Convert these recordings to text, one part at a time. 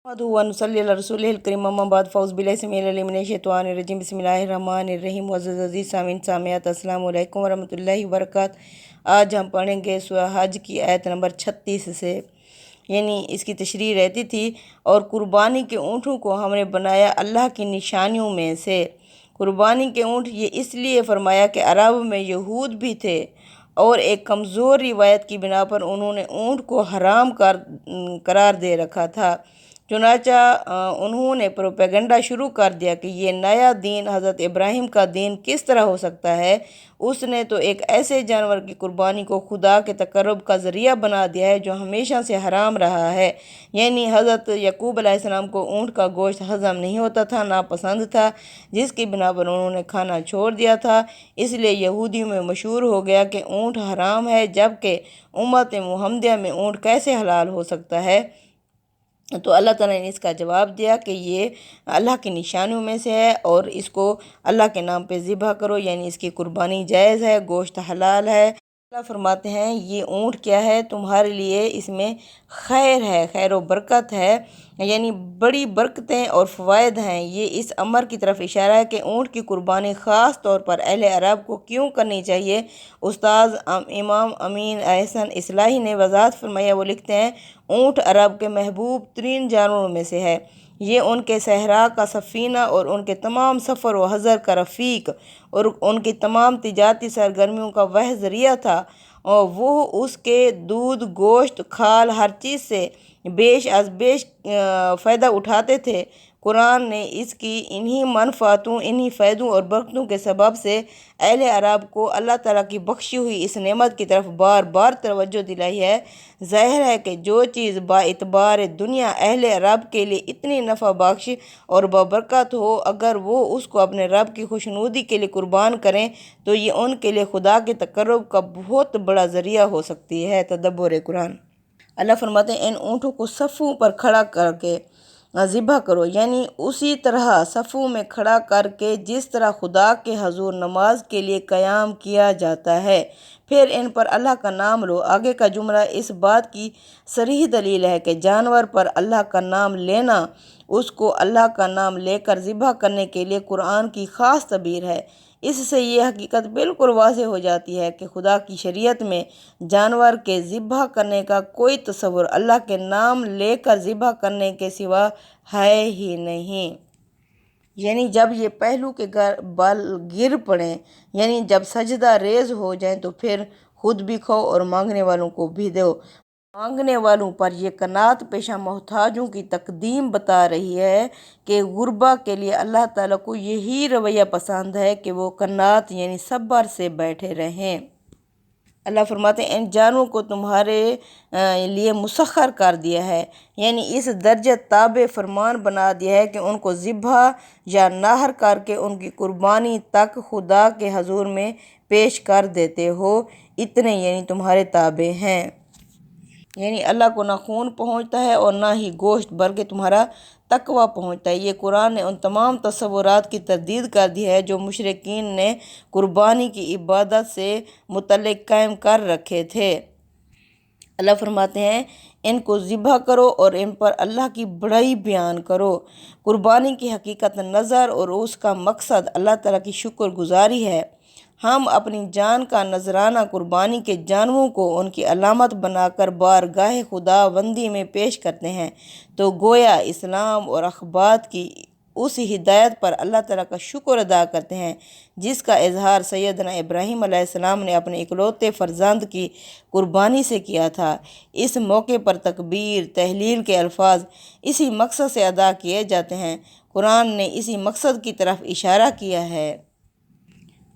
السلام علیکم ورحمۃ اللہ وبرکاتہ۔ آج ہم پڑھیں گے سورہ حج کی آیت نمبر 36 سے، یعنی اس کی تشریح رہتی تھی اور قربانی کے اونٹوں کو ہم نے بنایا اللہ کی نشانیوں میں سے۔ قربانی کے اونٹ یہ اس لیے فرمایا کہ عرب میں یہود بھی تھے اور ایک کمزور روایت کی بنا پر انہوں نے اونٹ کو حرام قرار دے رکھا تھا۔ چنانچہ انہوں نے پروپیگنڈا شروع کر دیا کہ یہ نیا دین حضرت ابراہیم کا دین کس طرح ہو سکتا ہے، اس نے تو ایک ایسے جانور کی قربانی کو خدا کے تقرب کا ذریعہ بنا دیا ہے جو ہمیشہ سے حرام رہا ہے۔ یعنی حضرت یعقوب علیہ السلام کو اونٹ کا گوشت ہضم نہیں ہوتا تھا، ناپسند تھا، جس کی بنا پر انہوں نے کھانا چھوڑ دیا تھا۔ اس لیے یہودیوں میں مشہور ہو گیا کہ اونٹ حرام ہے، جبکہ امت محمدیہ میں اونٹ کیسے حلال ہو سکتا ہے؟ تو اللہ تعالیٰ نے اس کا جواب دیا کہ یہ اللہ کی نشانیوں میں سے ہے اور اس کو اللہ کے نام پہ ذبح کرو، یعنی اس کی قربانی جائز ہے، گوشت حلال ہے۔ اللہ فرماتے ہیں یہ اونٹ کیا ہے، تمہارے لیے اس میں خیر ہے، خیر و برکت ہے، یعنی بڑی برکتیں اور فوائد ہیں۔ یہ اس امر کی طرف اشارہ ہے کہ اونٹ کی قربانی خاص طور پر اہل عرب کو کیوں کرنی چاہیے۔ استاذ امام امین احسن اصلاحی نے وضاحت فرمایا، وہ لکھتے ہیں اونٹ عرب کے محبوب ترین جانوروں میں سے ہے۔ یہ ان کے صحرا کا سفینہ اور ان کے تمام سفر و حضر کا رفیق اور ان کی تمام تجارتی سرگرمیوں کا وہ ذریعہ تھا، اور وہ اس کے دودھ، گوشت، کھال، ہر چیز سے بیش از بیش فائدہ اٹھاتے تھے۔ قرآن نے اس کی انہی منفعتوں، انہی فائدوں اور برکتوں کے سبب سے اہل عرب کو اللہ تعالیٰ کی بخشی ہوئی اس نعمت کی طرف بار بار توجہ دلائی ہے۔ ظاہر ہے کہ جو چیز با اعتبار دنیا اہل عرب کے لیے اتنی نفع بخش اور بابرکت ہو، اگر وہ اس کو اپنے رب کی خوشنودی کے لیے قربان کریں تو یہ ان کے لیے خدا کے تقرب کا بہت بڑا ذریعہ ہو سکتی ہے۔ تدبر قرآن۔ اللہ فرماتے ہیں ان اونٹوں کو صفوں پر کھڑا کر کے ذبح کرو، یعنی اسی طرح صفوں میں کھڑا کر کے جس طرح خدا کے حضور نماز کے لیے قیام کیا جاتا ہے، پھر ان پر اللہ کا نام لو۔ آگے کا جملہ اس بات کی صریح دلیل ہے کہ جانور پر اللہ کا نام لینا اس کو اللہ کا نام لے کر ذبح کرنے کے لیے قرآن کی خاص تعبیر ہے۔ اس سے یہ حقیقت بالکل واضح ہو جاتی ہے کہ خدا کی شریعت میں جانور کے ذبح کرنے کا کوئی تصور اللہ کے نام لے کر ذبح کرنے کے سوا ہے ہی نہیں۔ یعنی جب یہ پہلو کے بال گر پڑیں، یعنی جب سجدہ ریز ہو جائیں تو پھر خود بھی کھاؤ اور مانگنے والوں کو بھی دو۔ مانگنے والوں پر یہ قناعت پیشہ محتاجوں کی تقدیم بتا رہی ہے کہ غربا کے لیے اللہ تعالیٰ کو یہی رویہ پسند ہے کہ وہ قناعت یعنی صبر سے بیٹھے رہیں۔ اللہ فرماتے ہیں ان جانوروں کو تمہارے لیے مسخر کر دیا ہے، یعنی اس درجہ تابع فرمان بنا دیا ہے کہ ان کو ذبح یا نحر کر کے ان کی قربانی تک خدا کے حضور میں پیش کر دیتے ہو، اتنے یعنی تمہارے تابع ہیں۔ یعنی اللہ کو نہ خون پہنچتا ہے اور نہ ہی گوشت، بلکہ تمہارا تقویٰ پہنچتا ہے۔ یہ قرآن نے ان تمام تصورات کی تردید کر دی ہے جو مشرکین نے قربانی کی عبادت سے متعلق قائم کر رکھے تھے۔ اللہ فرماتے ہیں ان کو ذبح کرو اور ان پر اللہ کی بڑائی بیان کرو۔ قربانی کی حقیقت نظر اور اس کا مقصد اللہ تعالیٰ کی شکر گزاری ہے۔ ہم اپنی جان کا نذرانہ قربانی کے جانوروں کو ان کی علامت بنا کر بارگاہ خدا بندی میں پیش کرتے ہیں، تو گویا اسلام اور اخبات کی اس ہدایت پر اللہ تعالیٰ کا شکر ادا کرتے ہیں جس کا اظہار سیدنا ابراہیم علیہ السلام نے اپنے اکلوتے فرزند کی قربانی سے کیا تھا۔ اس موقع پر تکبیر، تحلیل کے الفاظ اسی مقصد سے ادا کیے جاتے ہیں۔ قرآن نے اسی مقصد کی طرف اشارہ کیا ہے۔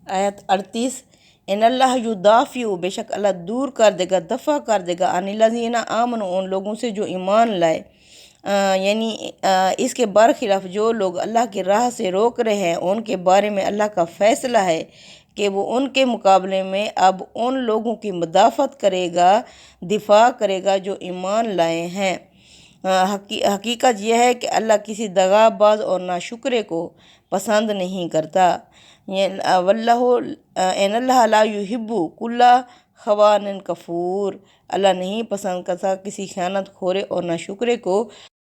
آیت 38 ان اللہ یدافع، بے شک اللہ دور کر دے گا، دفع کر دے گا، عن الذین آمنوا، ان لوگوں سے جو ایمان لائے، یعنی اس کے برخلاف جو لوگ اللہ کی راہ سے روک رہے ہیں ان کے بارے میں اللہ کا فیصلہ ہے کہ وہ ان کے مقابلے میں اب ان لوگوں کی مدافعت کرے گا، دفاع کرے گا جو ایمان لائے ہیں۔ حقیقت یہ ہے کہ اللہ کسی دغا باز اور ناشکرے کو پسند نہیں کرتا۔ واللہ ان اللہ لا یحب کل خوان کفور، اللہ نہیں پسند کرتا کسی خیانت خورے اور ناشکرے کو۔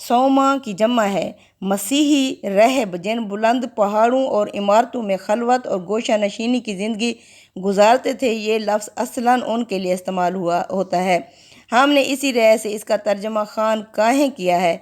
سوما کی جمع ہے مسیحی رہب جن بلند پہاڑوں اور عمارتوں میں خلوت اور گوشہ نشینی کی زندگی گزارتے تھے، یہ لفظ اصلاً ان کے لیے استعمال ہوتا ہے۔ ہم نے اسی رائے سے اس کا ترجمہ خان کاہیں کیا ہے۔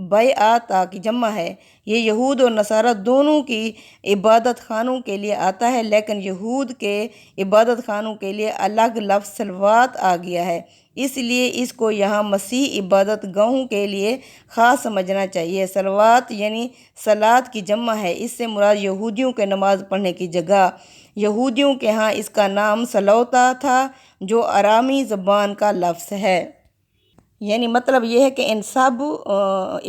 بیعتا کی جمع ہے، یہ یہود اور نصارہ دونوں کی عبادت خانوں کے لیے آتا ہے، لیکن یہود کے عبادت خانوں کے لیے الگ لفظ صلوات آ گیا ہے، اس لیے اس کو یہاں مسیح عبادت گاہوں کے لیے خاص سمجھنا چاہیے۔ صلوات یعنی صلاۃ کی جمع ہے، اس سے مراد یہودیوں کے نماز پڑھنے کی جگہ۔ یہودیوں کے ہاں اس کا نام صلوتا تھا، جو آرامی زبان کا لفظ ہے۔ یعنی مطلب یہ ہے کہ ان سب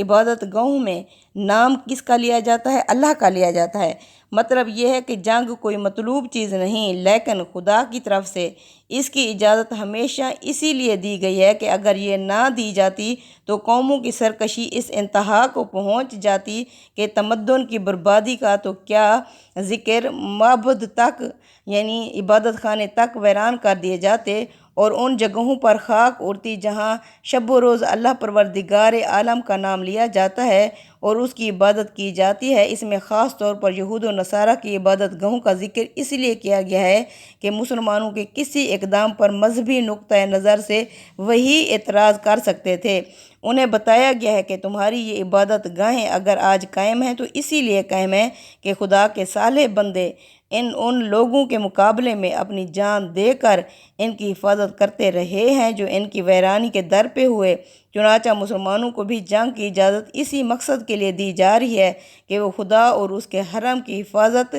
عبادت گاہوں میں نام کس کا لیا جاتا ہے؟ اللہ کا لیا جاتا ہے۔ مطلب یہ ہے کہ جنگ کوئی مطلوب چیز نہیں، لیکن خدا کی طرف سے اس کی اجازت ہمیشہ اسی لیے دی گئی ہے کہ اگر یہ نہ دی جاتی تو قوموں کی سرکشی اس انتہا کو پہنچ جاتی کہ تمدن کی بربادی کا تو کیا ذکر، معبد تک یعنی عبادت خانے تک ویران کر دیے جاتے اور ان جگہوں پر خاک اڑتی جہاں شب و روز اللہ پروردگار عالم کا نام لیا جاتا ہے اور اس کی عبادت کی جاتی ہے۔ اس میں خاص طور پر یہود و نصارہ کی عبادت گاہوں کا ذکر اس لیے کیا گیا ہے کہ مسلمانوں کے کسی اقدام پر مذہبی نقطہ نظر سے وہی اعتراض کر سکتے تھے۔ انہیں بتایا گیا ہے کہ تمہاری یہ عبادت گاہیں اگر آج قائم ہیں تو اسی لیے قائم ہیں کہ خدا کے صالح بندے ان لوگوں کے مقابلے میں اپنی جان دے کر ان کی حفاظت کرتے رہے ہیں جو ان کی ویرانی کے در پہ ہوئے۔ چنانچہ مسلمانوں کو بھی جنگ کی اجازت اسی مقصد کے لیے دی جا رہی ہے کہ وہ خدا اور اس کے حرم کی حفاظت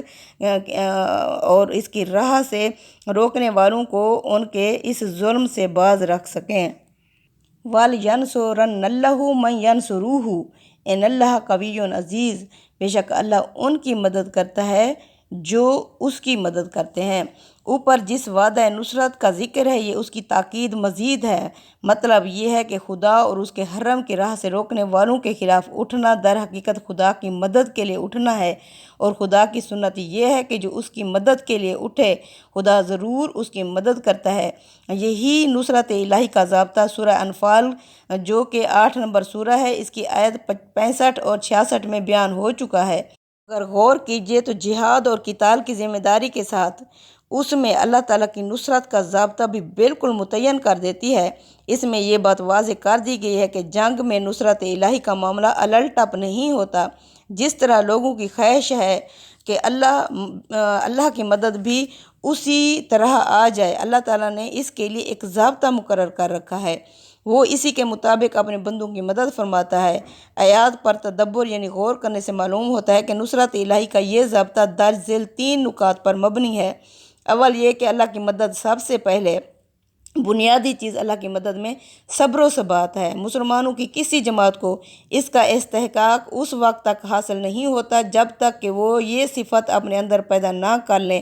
اور اس کی راہ سے روکنے والوں کو ان کے اس ظلم سے باز رکھ سکیں۔ وَلْيَنْصُرَنَّ اللَّهُ مَنْ يَنْصُرُهُ إِنَّ اللَّهَ قَوِيٌّ عَزِيزٌ، بے شک اللہ ان کی مدد کرتا ہے جو اس کی مدد کرتے ہیں۔ اوپر جس وعدہ نصرت کا ذکر ہے یہ اس کی تاکید مزید ہے۔ مطلب یہ ہے کہ خدا اور اس کے حرم کی راہ سے روکنے والوں کے خلاف اٹھنا در حقیقت خدا کی مدد کے لیے اٹھنا ہے، اور خدا کی سنت یہ ہے کہ جو اس کی مدد کے لیے اٹھے خدا ضرور اس کی مدد کرتا ہے۔ یہی نصرت الہی کا ضابطہ سورہ انفال جو کہ 8 نمبر سورہ ہے، اس کی آیت 65 اور 66 میں بیان ہو چکا ہے۔ اگر غور کیجئے تو جہاد اور قتال کی ذمہ داری کے ساتھ اس میں اللہ تعالیٰ کی نصرت کا ضابطہ بھی بالکل متعین کر دیتی ہے۔ اس میں یہ بات واضح کر دی گئی ہے کہ جنگ میں نصرت الہی کا معاملہ الٹپ نہیں ہوتا۔ جس طرح لوگوں کی خواہش ہے کہ اللہ کی مدد بھی اسی طرح آ جائے، اللہ تعالیٰ نے اس کے لیے ایک ضابطہ مقرر کر رکھا ہے، وہ اسی کے مطابق اپنے بندوں کی مدد فرماتا ہے۔ آیات پر تدبر یعنی غور کرنے سے معلوم ہوتا ہے کہ نصرت الہی کا یہ ضابطہ درج ذیل 3 نکات پر مبنی ہے۔ اول یہ کہ اللہ کی مدد سب سے پہلے بنیادی چیز اللہ کی مدد میں صبر و ثبات ہے۔ مسلمانوں کی کسی جماعت کو اس کا استحقاق اس وقت تک حاصل نہیں ہوتا جب تک کہ وہ یہ صفت اپنے اندر پیدا نہ کر لیں۔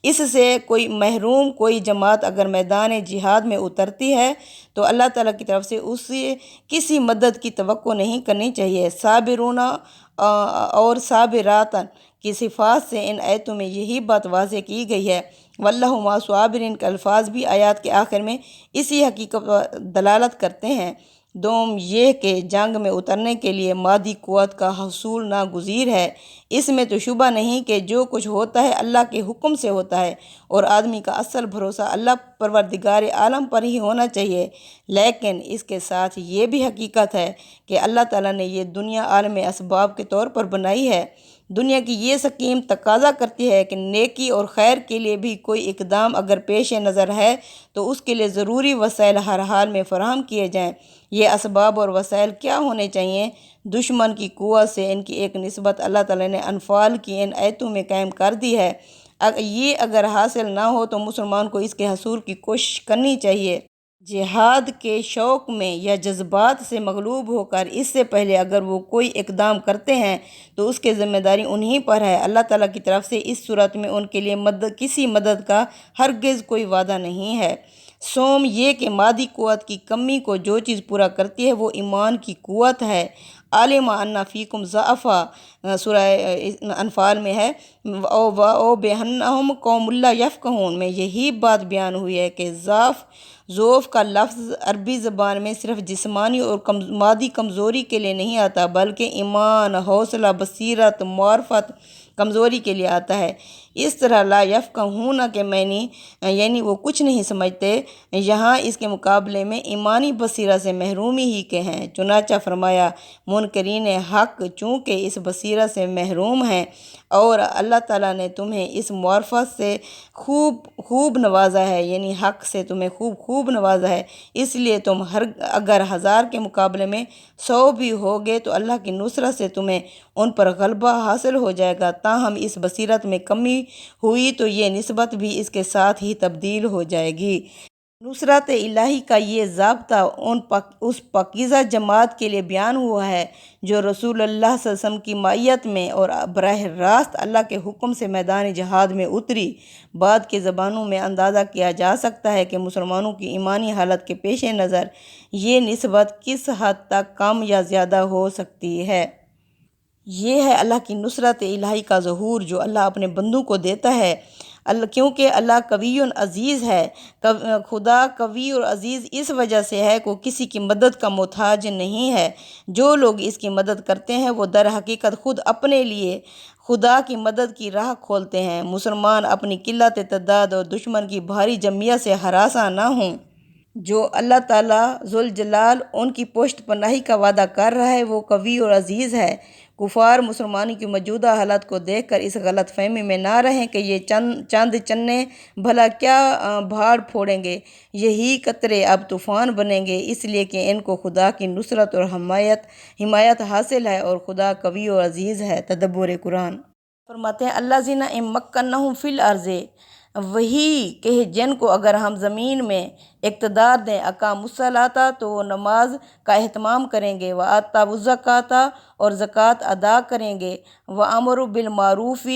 اس سے کوئی جماعت اگر میدان جہاد میں اترتی ہے تو اللہ تعالیٰ کی طرف سے اسے کسی مدد کی توقع نہیں کرنی چاہیے۔ صابرون اور صابراتن کی صفات سے ان آیتوں میں یہی بات واضح کی گئی ہے۔ واللہ مع الصابرین کے الفاظ بھی آیات کے آخر میں اسی حقیقت پر دلالت کرتے ہیں۔ دوم یہ کہ جنگ میں اترنے کے لیے مادی قوت کا حصول ناگزیر ہے۔ اس میں تو شبہ نہیں کہ جو کچھ ہوتا ہے اللہ کے حکم سے ہوتا ہے اور آدمی کا اصل بھروسہ اللہ پروردگار عالم پر ہی ہونا چاہیے، لیکن اس کے ساتھ یہ بھی حقیقت ہے کہ اللہ تعالیٰ نے یہ دنیا عالم اسباب کے طور پر بنائی ہے۔ دنیا کی یہ سکیم تقاضا کرتی ہے کہ نیکی اور خیر کے لیے بھی کوئی اقدام اگر پیش نظر ہے تو اس کے لیے ضروری وسائل ہر حال میں فراہم کیے جائیں۔ یہ اسباب اور وسائل کیا ہونے چاہیے؟ دشمن کی قوت سے ان کی ایک نسبت اللہ تعالیٰ نے انفال کی ان آیتوں میں قائم کر دی ہے۔ یہ اگر حاصل نہ ہو تو مسلمان کو اس کے حصول کی کوشش کرنی چاہیے۔ جہاد کے شوق میں یا جذبات سے مغلوب ہو کر اس سے پہلے اگر وہ کوئی اقدام کرتے ہیں تو اس کی ذمہ داری انہی پر ہے۔ اللہ تعالیٰ کی طرف سے اس صورت میں ان کے لیے کسی مدد کا ہرگز کوئی وعدہ نہیں ہے۔ سوم یہ کہ مادی قوت کی کمی کو جو چیز پورا کرتی ہے وہ ایمان کی قوت ہے۔ عالم ان فیکم ضعفا، سورہ انفال میں ہے، او بہنہم قوم لا یفقہون میں یہی بات بیان ہوئی ہے کہ ضعف کا لفظ عربی زبان میں صرف جسمانی اور مادی کمزوری کے لیے نہیں آتا، بلکہ ایمان، حوصلہ، بصیرت، معرفت، کمزوری کے لیے آتا ہے۔ اس طرح لا یفقہون کے معنی یعنی وہ کچھ نہیں سمجھتے، یہاں اس کے مقابلے میں ایمانی بصیرت سے محرومی ہی کے ہیں۔ چنانچہ فرمایا منکرین حق چونکہ اس بصیرت سے محروم ہیں اور اللہ تعالیٰ نے تمہیں اس معرفت سے خوب نوازا ہے، یعنی حق سے تمہیں خوب نوازا ہے، اس لیے تم اگر 1000 کے مقابلے میں 100 بھی ہوگے تو اللہ کی نصرت سے تمہیں ان پر غلبہ حاصل ہو جائے گا۔ تاہم اس بصیرت میں کمی ہوئی تو یہ نسبت بھی اس کے ساتھ ہی تبدیل ہو جائے گی۔ نصرت الہی کا یہ ضابطہ اس پاکیزہ جماعت کے لیے بیان ہوا ہے جو رسول اللہ صلی اللہ علیہ وسلم کی معیت میں اور براہ راست اللہ کے حکم سے میدان جہاد میں اتری۔ بعد کے زبانوں میں اندازہ کیا جا سکتا ہے کہ مسلمانوں کی ایمانی حالت کے پیش نظر یہ نسبت کس حد تک کم یا زیادہ ہو سکتی ہے۔ یہ ہے اللہ کی نصرت الہی کا ظہور جو اللہ اپنے بندوں کو دیتا ہے، کیونکہ اللہ قوی عزیز ہے۔ خدا قوی اور عزیز اس وجہ سے ہے کہ وہ کسی کی مدد کا محتاج نہیں ہے۔ جو لوگ اس کی مدد کرتے ہیں وہ در حقیقت خود اپنے لیے خدا کی مدد کی راہ کھولتے ہیں۔ مسلمان اپنی قلت تعداد اور دشمن کی بھاری جمعیت سے ہراساں نہ ہوں۔ جو اللہ تعالیٰ ذوالجلال ان کی پشت پناہی کا وعدہ کر رہا ہے وہ قوی اور عزیز ہے۔ کفار مسلمانوں کی موجودہ حالت کو دیکھ کر اس غلط فہمی میں نہ رہیں کہ یہ چند چنے بھلا کیا بھاڑ پھوڑیں گے، یہی قطرے اب طوفان بنیں گے، اس لیے کہ ان کو خدا کی نصرت اور حمایت حاصل ہے اور خدا قوی اور عزیز ہے۔ تدبر قرآن فرماتے ہیں الذین ان مکناہم فی الارض، وہی کہ جن کو اگر ہم زمین میں اقتدار دیں، اقاموا الصلاۃ تو وہ نماز کا اہتمام کریں گے، وآتوا الزکوٰۃ اور زکوٰۃ ادا کریں گے، وامروا بالمعروف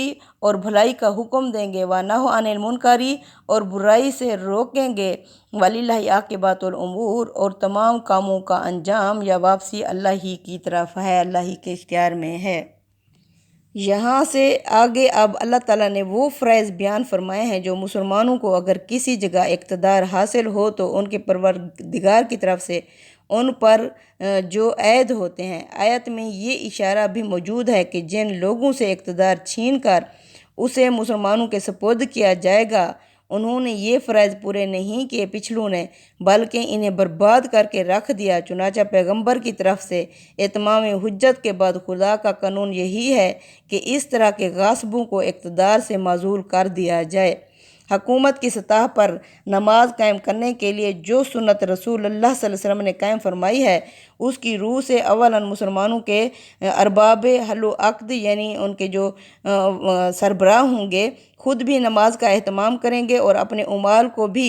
اور بھلائی کا حکم دیں گے، ونہوا عن المنکر اور برائی سے روکیں گے، وللہ عاقبۃ الامور اور تمام کاموں کا انجام یا واپسی اللہ ہی کی طرف ہے، اللہ ہی کے اختیار میں ہے۔ یہاں سے آگے اب اللہ تعالیٰ نے وہ فرائض بیان فرمائے ہیں جو مسلمانوں کو اگر کسی جگہ اقتدار حاصل ہو تو ان کے پروردگار کی طرف سے ان پر جو عائد ہوتے ہیں۔ آیت میں یہ اشارہ بھی موجود ہے کہ جن لوگوں سے اقتدار چھین کر اسے مسلمانوں کے سپرد کیا جائے گا انہوں نے یہ فرائض پورے نہیں کیے پچھلوں نے، بلکہ انہیں برباد کر کے رکھ دیا۔ چنانچہ پیغمبر کی طرف سے اتمام حجت کے بعد خدا کا قانون یہی ہے کہ اس طرح کے غاصبوں کو اقتدار سے معزول کر دیا جائے۔ حکومت کی سطح پر نماز قائم کرنے کے لیے جو سنت رسول اللہ صلی اللہ علیہ وسلم نے قائم فرمائی ہے اس کی روح سے اولاً مسلمانوں کے ارباب حل و عقد یعنی ان کے جو سربراہ ہوں گے خود بھی نماز کا اہتمام کریں گے اور اپنے امال کو بھی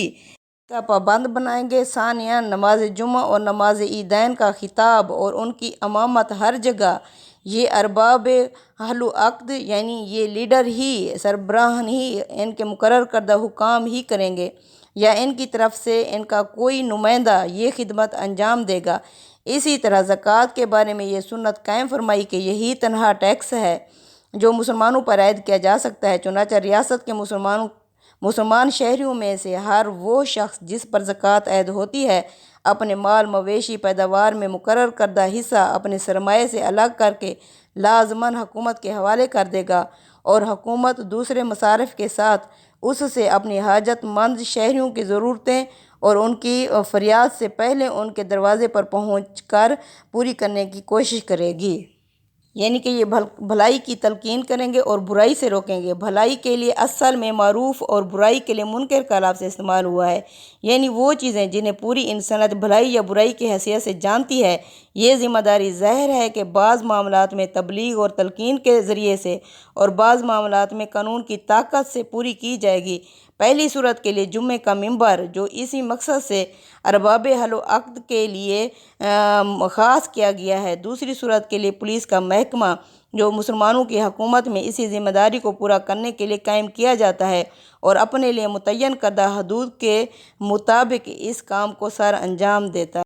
کا پابند بنائیں گے۔ ثانیاً نماز جمعہ اور نماز عیدین کا خطاب اور ان کی امامت ہر جگہ یہ ارباب حل و عقد یعنی یہ لیڈر ہی، سربراہان ہی ان کے مقرر کردہ حکام ہی کریں گے یا ان کی طرف سے ان کا کوئی نمائندہ یہ خدمت انجام دے گا۔ اسی طرح زکوٰۃ کے بارے میں یہ سنت قائم فرمائی کہ یہی تنہا ٹیکس ہے جو مسلمانوں پر عائد کیا جا سکتا ہے۔ چنانچہ ریاست کے مسلمان شہریوں میں سے ہر وہ شخص جس پر زکوٰۃ عائد ہوتی ہے اپنے مال مویشی پیداوار میں مقرر کردہ حصہ اپنے سرمایے سے الگ کر کے لازماً حکومت کے حوالے کر دے گا، اور حکومت دوسرے مصارف کے ساتھ اس سے اپنی حاجت مند شہریوں کی ضرورتیں اور ان کی فریاد سے پہلے ان کے دروازے پر پہنچ کر پوری کرنے کی کوشش کرے گی۔ یعنی کہ یہ بھلائی کی تلقین کریں گے اور برائی سے روکیں گے۔ بھلائی کے لیے اصل میں معروف اور برائی کے لیے منکر کا لفظ استعمال ہوا ہے، یعنی وہ چیزیں جنہیں پوری انسانیت بھلائی یا برائی کی حیثیت سے جانتی ہے۔ یہ ذمہ داری ظاہر ہے کہ بعض معاملات میں تبلیغ اور تلقین کے ذریعے سے اور بعض معاملات میں قانون کی طاقت سے پوری کی جائے گی۔ پہلی صورت کے لیے جمعے کا منبر جو اسی مقصد سے ارباب حل و عقد کے لیے خاص کیا گیا ہے، دوسری صورت کے لیے پولیس کا محکمہ جو مسلمانوں کی حکومت میں اسی ذمہ داری کو پورا کرنے کے لیے قائم کیا جاتا ہے اور اپنے لیے متعین کردہ حدود کے مطابق اس کام کو سر انجام دیتا ہے۔